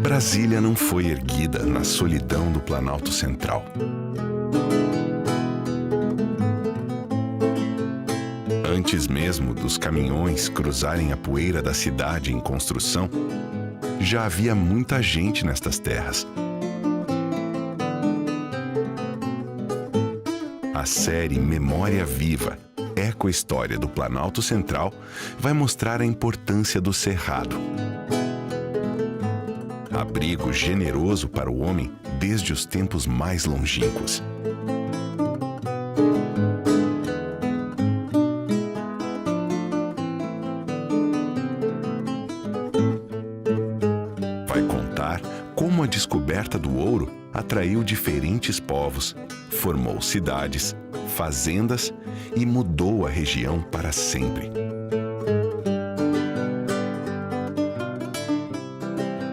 Brasília não foi erguida na solidão do Planalto Central. Antes mesmo dos caminhões cruzarem a poeira da cidade em construção, já havia muita gente nestas terras. A série Memória Viva, Ecohistória do Planalto Central, vai mostrar a importância do cerrado. Abrigo generoso para o homem desde os tempos mais longínquos. Vai contar como a descoberta do ouro atraiu diferentes povos, formou cidades, fazendas e mudou a região para sempre.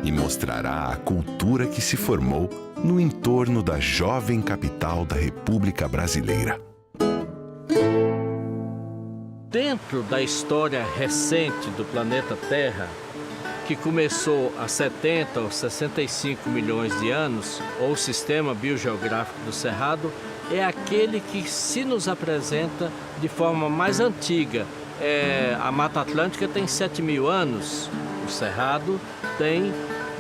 E mostrará a cultura que se formou no entorno da jovem capital da República Brasileira. Dentro da história recente do planeta Terra, que começou há 70 ou 65 milhões de anos, ou o sistema biogeográfico do Cerrado, é aquele que se nos apresenta de forma mais antiga. A Mata Atlântica tem 7.000 anos, o Cerrado tem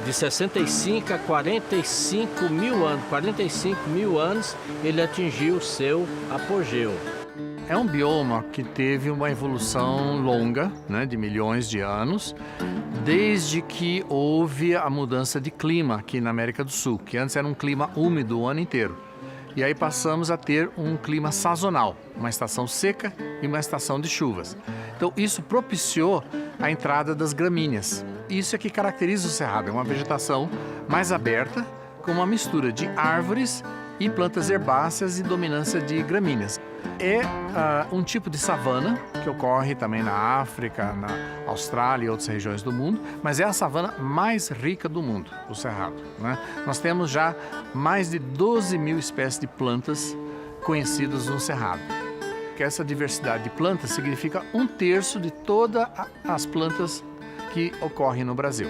de 65 a 45 mil anos. 45 mil anos ele atingiu o seu apogeu. É um bioma que teve uma evolução longa, né, de milhões de anos, desde que houve a mudança de clima aqui na América do Sul, que antes era um clima úmido o ano inteiro. E aí passamos a ter um clima sazonal, uma estação seca e uma estação de chuvas. Então isso propiciou a entrada das gramíneas. Isso é que caracteriza o Cerrado, é uma vegetação mais aberta, com uma mistura de árvores e plantas herbáceas e dominância de gramíneas. É um tipo de savana que ocorre também na África, na Austrália e outras regiões do mundo, mas é a savana mais rica do mundo, o Cerrado, né? Nós temos já mais de 12.000 espécies de plantas conhecidas no Cerrado. Essa diversidade de plantas significa 1/3 de todas as plantas que ocorrem no Brasil.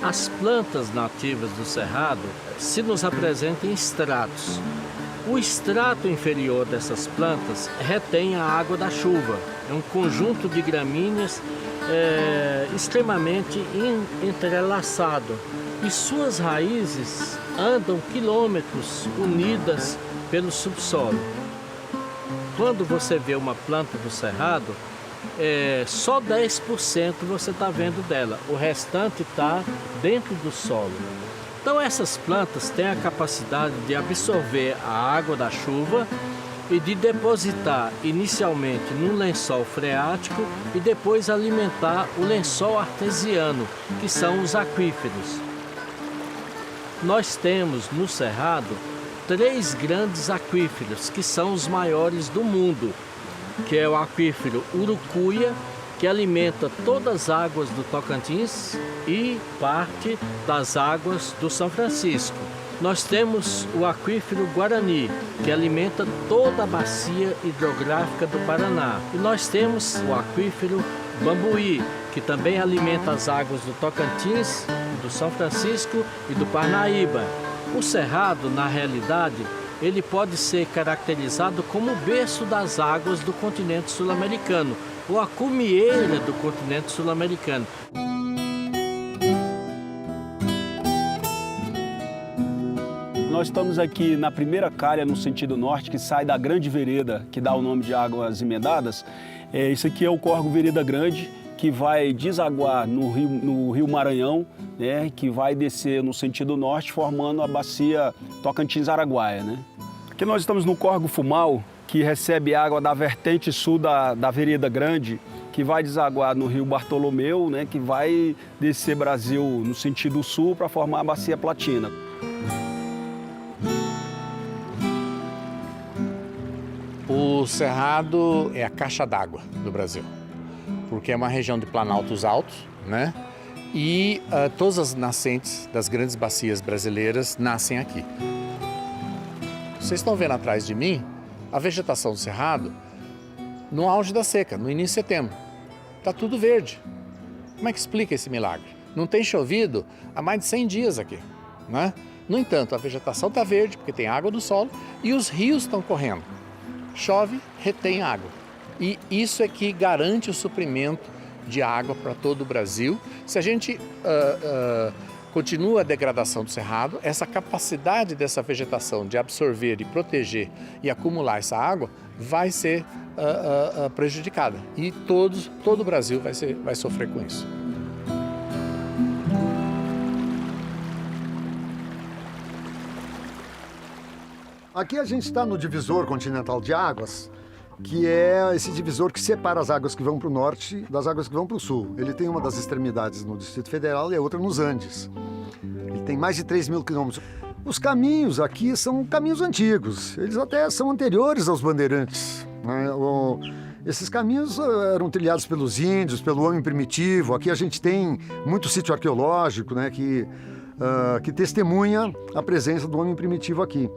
As plantas nativas do Cerrado se nos apresentam em estratos. O estrato inferior dessas plantas retém a água da chuva. É um conjunto de gramíneas extremamente entrelaçado. E suas raízes andam quilômetros unidas pelo subsolo. Quando você vê uma planta do Cerrado, só 10% você está vendo dela. O restante está dentro do solo. Então essas plantas têm a capacidade de absorver a água da chuva e de depositar inicialmente num lençol freático e depois alimentar o lençol artesiano, que são os aquíferos. Nós temos no Cerrado 3 grandes aquíferos, que são os maiores do mundo, que é o aquífero Urucuia, que alimenta todas as águas do Tocantins e parte das águas do São Francisco. Nós temos o aquífero Guarani, que alimenta toda a bacia hidrográfica do Paraná. E nós temos o aquífero Bambuí, que também alimenta as águas do Tocantins, do São Francisco e do Parnaíba. O Cerrado, na realidade, ele pode ser caracterizado como o berço das águas do continente sul-americano, ou a cumieira do continente sul-americano. Nós estamos aqui na primeira calha no sentido norte, que sai da grande vereda, que dá o nome de Águas Emendadas. Isso aqui é o córrego Vereda Grande, que vai desaguar no rio Maranhão, né, que vai descer no sentido norte, formando a bacia Tocantins-Araguaia, né? Aqui nós estamos no córrego Fumal, que recebe água da vertente sul da Vereda Grande, que vai desaguar no rio Bartolomeu, né, que vai descer Brasil no sentido sul para formar a bacia Platina. O Cerrado é a caixa d'água do Brasil, porque é uma região de planaltos altos, né? E todas as nascentes das grandes bacias brasileiras nascem aqui. Vocês estão vendo atrás de mim a vegetação do Cerrado no auge da seca, no início de setembro. Está tudo verde. Como é que explica esse milagre? Não tem chovido há mais de 100 dias aqui, né? No entanto, a vegetação está verde porque tem água do solo e os rios estão correndo. Chove, retém água. E isso é que garante o suprimento de água para todo o Brasil. Se a gente continua a degradação do cerrado, essa capacidade dessa vegetação de absorver e proteger e acumular essa água vai ser prejudicada. E todo o Brasil vai sofrer com isso. Aqui a gente está no divisor continental de águas, que é esse divisor que separa as águas que vão para o norte das águas que vão para o sul. Ele tem uma das extremidades no Distrito Federal e a outra nos Andes. Ele tem mais de 3.000 quilômetros. Os caminhos aqui são caminhos antigos, eles até são anteriores aos bandeirantes, né? Esses caminhos eram trilhados pelos índios, pelo homem primitivo. Aqui a gente tem muito sítio arqueológico, né, que testemunha a presença do homem primitivo aqui.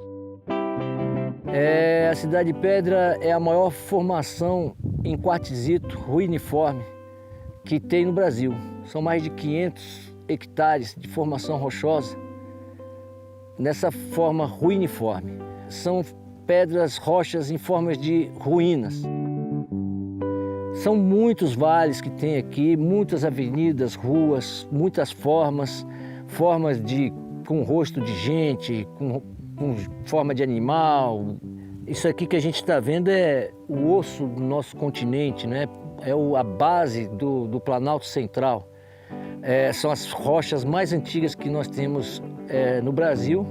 A Cidade de Pedra é a maior formação em quartzito ruiniforme que tem no Brasil. São mais de 500 hectares de formação rochosa nessa forma ruiniforme. São pedras, rochas em formas de ruínas. São muitos vales que tem aqui, muitas avenidas, ruas, muitas formas com rosto de gente, com forma de animal. Isso aqui que a gente está vendo é o osso do nosso continente, né? É a base do Planalto Central. São as rochas mais antigas que nós temos no Brasil.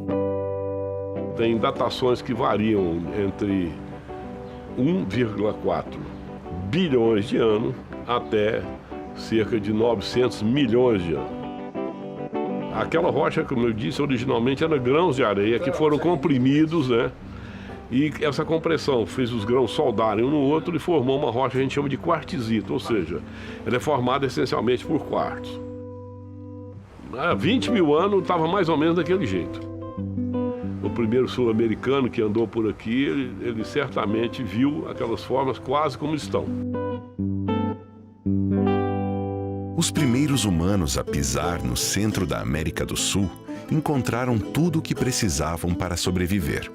Tem datações que variam entre 1,4 bilhões de anos até cerca de 900 milhões de anos. Aquela rocha, como eu disse, originalmente era grãos de areia que foram comprimidos, né? E essa compressão fez os grãos soldarem um no outro e formou uma rocha que a gente chama de quartzito, ou seja, ela é formada essencialmente por quartzo. Há 20 mil anos estava mais ou menos daquele jeito. O primeiro sul-americano que andou por aqui, ele certamente viu aquelas formas quase como estão. Os primeiros humanos a pisar no centro da América do Sul encontraram tudo o que precisavam para sobreviver.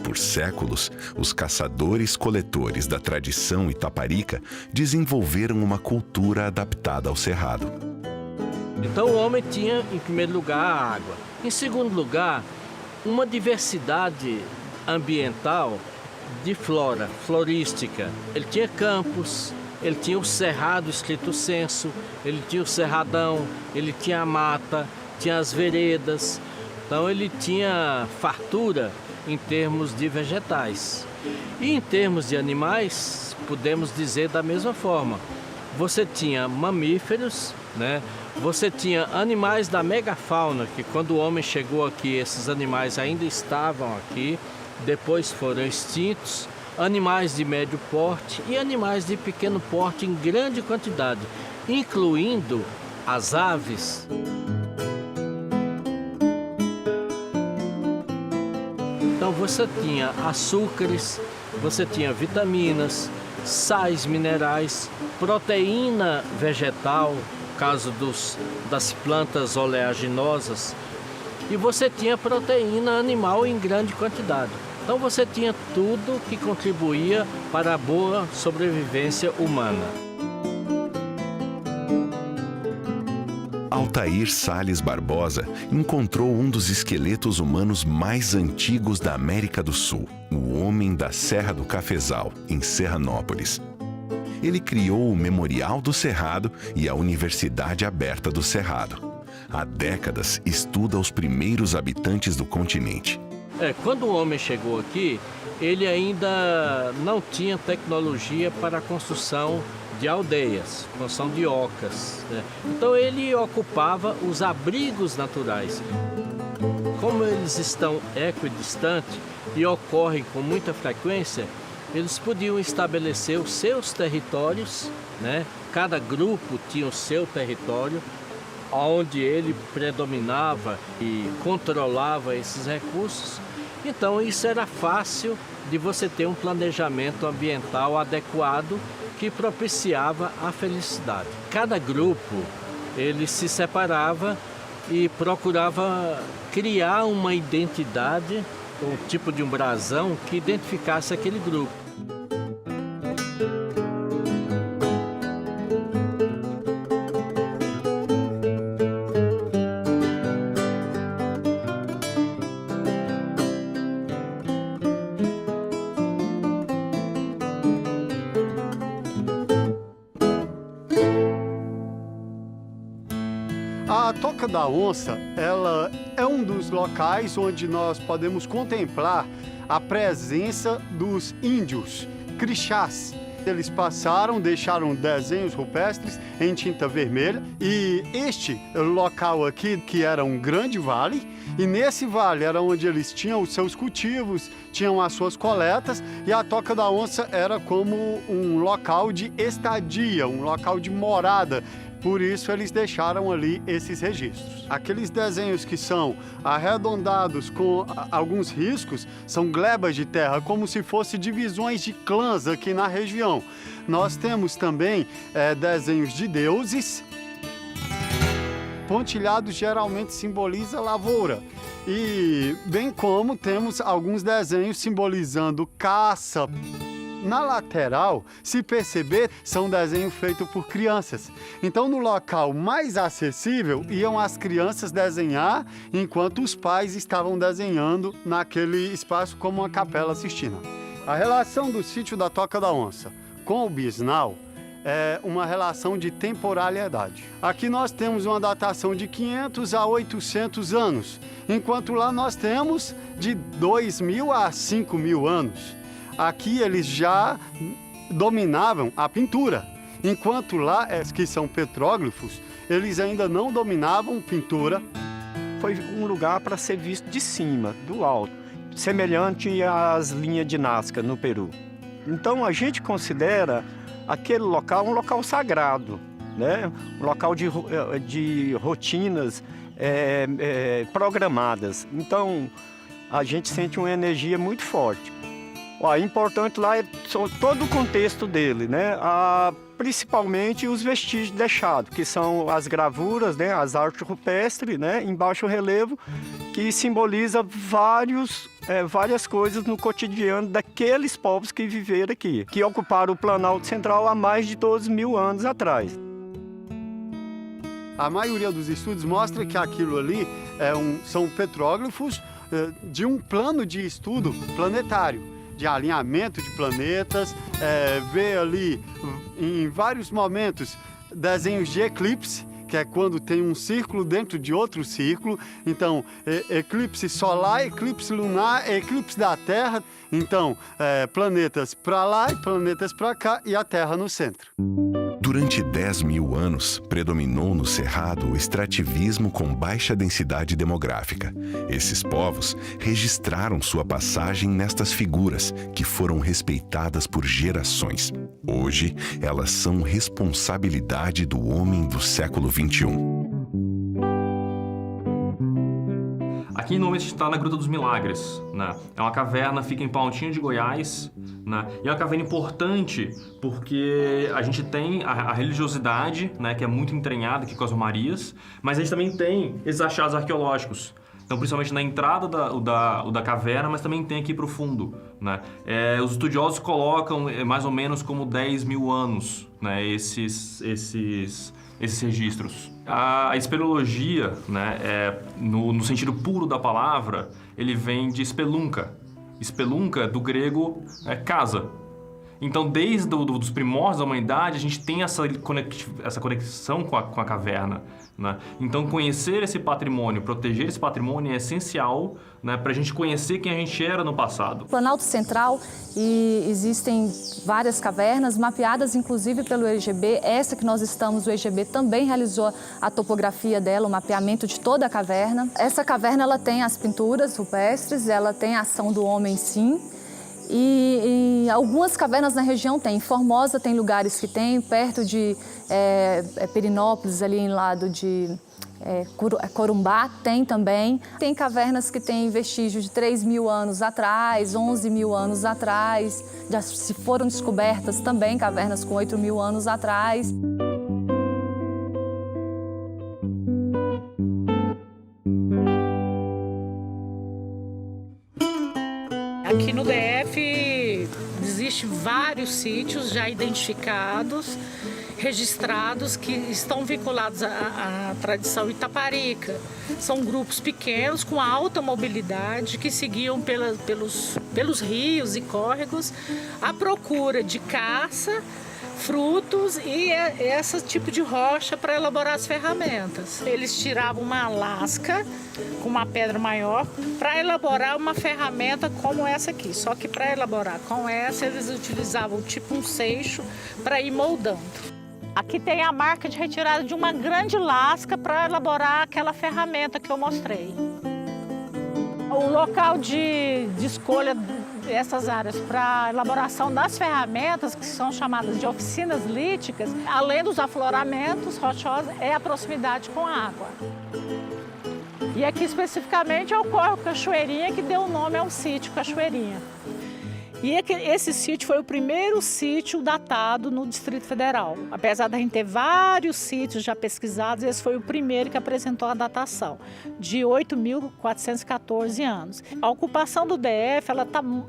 Por séculos, os caçadores-coletores da tradição itaparica desenvolveram uma cultura adaptada ao cerrado. Então o homem tinha, em primeiro lugar, a água. Em segundo lugar, uma diversidade ambiental de flora, florística. Ele tinha campos, ele tinha o cerrado estrito senso, ele tinha o cerradão, ele tinha a mata, tinha as veredas. Então ele tinha fartura em termos de vegetais. E em termos de animais, podemos dizer da mesma forma. Você tinha mamíferos, né? Você tinha animais da megafauna, que quando o homem chegou aqui, esses animais ainda estavam aqui, depois foram extintos. Animais de médio porte e animais de pequeno porte em grande quantidade, incluindo as aves. Então você tinha açúcares, você tinha vitaminas, sais minerais, proteína vegetal, no caso das plantas oleaginosas, e você tinha proteína animal em grande quantidade. Então você tinha tudo que contribuía para a boa sobrevivência humana. Altair Salles Barbosa encontrou um dos esqueletos humanos mais antigos da América do Sul, o Homem da Serra do Cafezal, em Serranópolis. Ele criou o Memorial do Cerrado e a Universidade Aberta do Cerrado. Há décadas estuda os primeiros habitantes do continente. Quando o homem chegou aqui, ele ainda não tinha tecnologia para a construção de aldeias, construção de ocas, né? Então ele ocupava os abrigos naturais. Como eles estão equidistantes e ocorrem com muita frequência, eles podiam estabelecer os seus territórios, né? Cada grupo tinha o seu território, onde ele predominava e controlava esses recursos. Então isso era fácil de você ter um planejamento ambiental adequado que propiciava a felicidade. Cada grupo ele se separava e procurava criar uma identidade, um tipo de um brasão que identificasse aquele grupo. A Toca da Onça, ela é um dos locais onde nós podemos contemplar a presença dos índios crixás. Eles passaram, deixaram desenhos rupestres em tinta vermelha e este local aqui, que era um grande vale, e nesse vale era onde eles tinham os seus cultivos, tinham as suas coletas, e a Toca da Onça era como um local de estadia, um local de morada. Por isso eles deixaram ali esses registros. Aqueles desenhos que são arredondados com alguns riscos são glebas de terra, como se fossem divisões de clãs aqui na região. Nós temos também desenhos de deuses. Pontilhado geralmente simboliza lavoura. E bem como temos alguns desenhos simbolizando caça. Na lateral, se perceber, são desenhos feitos por crianças. Então, no local mais acessível, iam as crianças desenhar, enquanto os pais estavam desenhando naquele espaço como uma capela Sistina. A relação do sítio da Toca da Onça com o Bisnau é uma relação de temporalidade. Aqui nós temos uma datação de 500 a 800 anos, enquanto lá nós temos de 2.000 a 5.000 anos. Aqui eles já dominavam a pintura, enquanto lá, que são petróglifos, eles ainda não dominavam pintura. Foi um lugar para ser visto de cima, do alto, semelhante às linhas de Nazca no Peru. Então a gente considera aquele local um local sagrado, né? Um local de rotinas programadas. Então a gente sente uma energia muito forte. O importante lá é todo o contexto dele, né? Principalmente os vestígios deixados, que são as gravuras, né? As artes rupestres, né? Em baixo relevo, que simboliza várias coisas no cotidiano daqueles povos que viveram aqui, que ocuparam o Planalto Central há mais de 12.000 anos atrás. A maioria dos estudos mostra que aquilo ali são petróglifos de um plano de estudo planetário, de alinhamento de planetas, vê ali em vários momentos desenhos de eclipse, que é quando tem um círculo dentro de outro círculo. Então, eclipse solar, eclipse lunar, eclipse da Terra. Então, planetas para lá e planetas para cá e a Terra no centro. Durante 10.000 anos, predominou no Cerrado o extrativismo com baixa densidade demográfica. Esses povos registraram sua passagem nestas figuras, que foram respeitadas por gerações. Hoje, elas são responsabilidade do homem do século XXI. Aqui no momento a gente está na Gruta dos Milagres, né? É uma caverna, fica em Paltinho de Goiás, né? E é uma caverna importante porque a gente tem a religiosidade, né, que é muito entranhada aqui com as romarias, mas a gente também tem esses achados arqueológicos. Então, principalmente na entrada da caverna, mas também tem aqui para o fundo, né? Os estudiosos colocam mais ou menos como 10.000 anos, né, esses registros. A espeleologia, né, no sentido puro da palavra, ele vem de spelunca. Spelunca, do grego, é casa. Então, desde os primórdios da humanidade, a gente tem essa conexão com a caverna, né? Então, conhecer esse patrimônio, proteger esse patrimônio é essencial, né, para a gente conhecer quem a gente era no passado. Planalto Central, e existem várias cavernas mapeadas, inclusive pelo EGB. Essa que nós estamos, o EGB também realizou a topografia dela, o mapeamento de toda a caverna. Essa caverna, ela tem as pinturas rupestres, ela tem a ação do homem, sim. E algumas cavernas na região tem. Em Formosa tem lugares que tem, perto de Perinópolis, ali em lado de Corumbá, tem também. Tem cavernas que têm vestígios de 3.000 anos atrás, 11.000 anos atrás. Já se foram descobertas também cavernas com 8.000 anos atrás. Existem vários sítios já identificados, registrados, que estão vinculados à tradição itaparica. São grupos pequenos com alta mobilidade que seguiam pelos rios e córregos à procura de caça, frutos e esse tipo de rocha para elaborar as ferramentas. Eles tiravam uma lasca com uma pedra maior para elaborar uma ferramenta como essa aqui. Só que para elaborar com essa, eles utilizavam tipo um seixo para ir moldando. Aqui tem a marca de retirada de uma grande lasca para elaborar aquela ferramenta que eu mostrei. O local de escolha dessas áreas para elaboração das ferramentas, que são chamadas de oficinas líticas, além dos afloramentos rochosos, é a proximidade com a água. E aqui especificamente é o córrego Cachoeirinha, que deu o nome ao sítio Cachoeirinha. E esse sítio foi o primeiro sítio datado no Distrito Federal. Apesar da gente ter vários sítios já pesquisados, esse foi o primeiro que apresentou a datação, de 8.414 anos. A ocupação do DF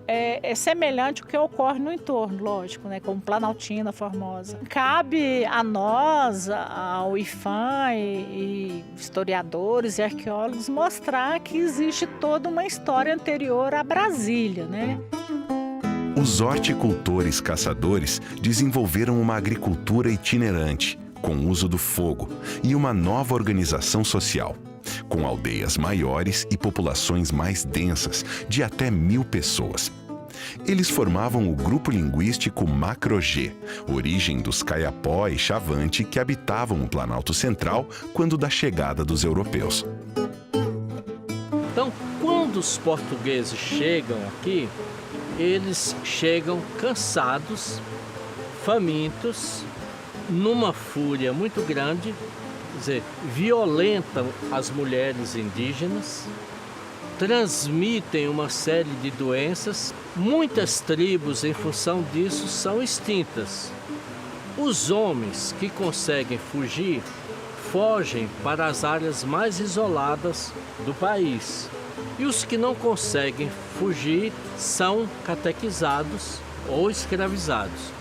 é semelhante ao que ocorre no entorno, lógico, né, como Planaltina, Formosa. Cabe a nós, ao IFAM e historiadores e arqueólogos, mostrar que existe toda uma história anterior a Brasília, né? Os horticultores caçadores desenvolveram uma agricultura itinerante, com uso do fogo, e uma nova organização social, com aldeias maiores e populações mais densas, de até 1.000 pessoas. Eles formavam o grupo linguístico Macro-G, origem dos Kayapó e Chavante que habitavam o Planalto Central quando da chegada dos europeus. Então, quando os portugueses chegam aqui, eles chegam cansados, famintos, numa fúria muito grande, quer dizer, violentam as mulheres indígenas, transmitem uma série de doenças. Muitas tribos, em função disso, são extintas. Os homens que conseguem fugir, fogem para as áreas mais isoladas do país. E os que não conseguem fugir são catequizados ou escravizados.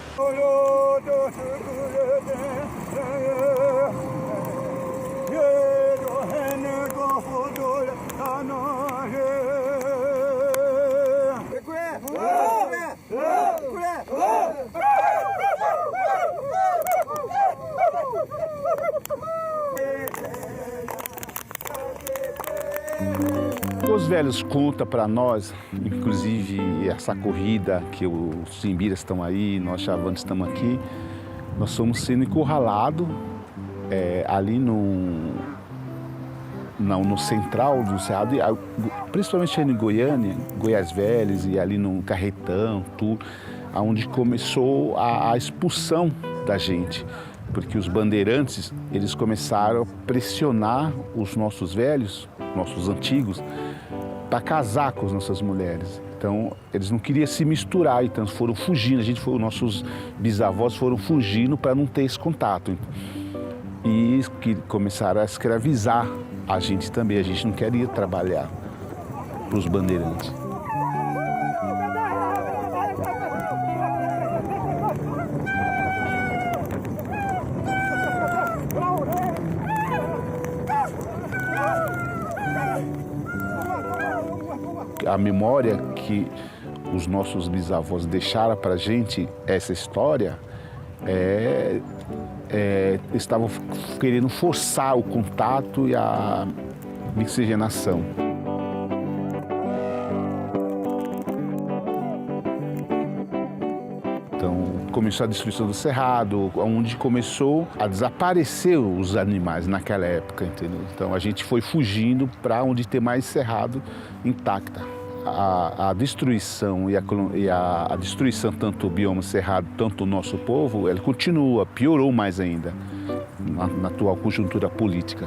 Os velhos contam para nós, inclusive essa corrida que os Timbiras estão aí, nós Chavantes estamos aqui, nós somos sendo encurralados ali no central do Cerrado, principalmente em Goiânia, Goiás Velhos e ali no Carretão, tudo, onde começou a expulsão da gente. Porque os bandeirantes, eles começaram a pressionar os nossos velhos, nossos antigos, para casar com as nossas mulheres. Então, eles não queriam se misturar, então foram fugindo. Nossos bisavós foram fugindo para não ter esse contato. E que começaram a escravizar a gente também. A gente não queria trabalhar para os bandeirantes. A memória que os nossos bisavós deixaram para a gente, essa história, estavam querendo forçar o contato e a miscigenação. Então, começou a destruição do cerrado, onde começou a desaparecer os animais naquela época, entendeu? Então, a gente foi fugindo para onde tem mais cerrado intacta. A destruição e a destruição tanto do bioma cerrado, tanto do nosso povo, ela continua, piorou mais ainda na atual conjuntura política.